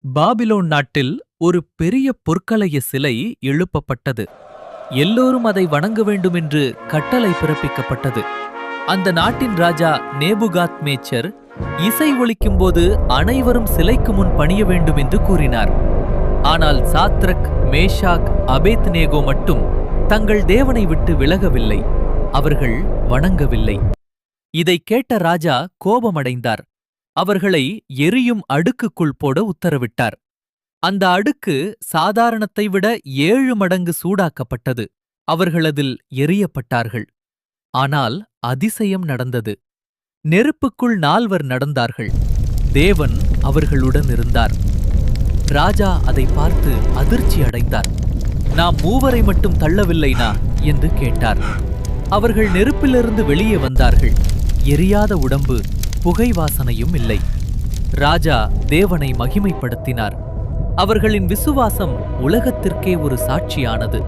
Babylon நாட்டில் ஒரு பெரிய பொற்கலைய சிலை எழுப்பப்பட்டது. எல்லோரும் அதை வணங்க வேண்டுமென்று கட்டளை பிறப்பிக்கப்பட்டது. அந்த நாட்டின் ராஜா நேபுகாத்நேச்சர் இசை ஒலிக்கும்போது அனைவரும் சிலைக்கு முன் பணிய வேண்டும் என்று கூறினார். ஆனால் சாத்ரக், மேஷாக், அபேத்நேகோ மட்டும் தங்கள் தேவனை விட்டு விலகவில்லை. அவர்கள் வணங்கவில்லை. இதைக் கேட்ட ராஜா கோபமடைந்தார். அவர்களை எரியும் அடுக்குக்குள் போட உத்தரவிட்டார். அந்த அடுக்கு சாதாரணத்தை விட 7 மடங்கு சூடாக்கப்பட்டது. அவர்கள் அதில் எரியப்பட்டார்கள். ஆனால் அதிசயம் நடந்தது. நெருப்புக்குள் 4 நடந்தார்கள். தேவன் அவர்களுடன் இருந்தார். ராஜா அதை பார்த்து அதிர்ச்சி அடைந்தார். நாம் 3 மட்டும் தள்ளவில்லைனா என்று கேட்டார். அவர்கள் நெருப்பிலிருந்து வெளியே வந்தார்கள். எரியாத உடம்பு, புகை வாசனையும் இல்லை. ராஜா தேவனை மகிமைப்படுத்தினார். அவர்களின் விசுவாசம் உலகத்திற்கே ஒரு சாட்சியானது.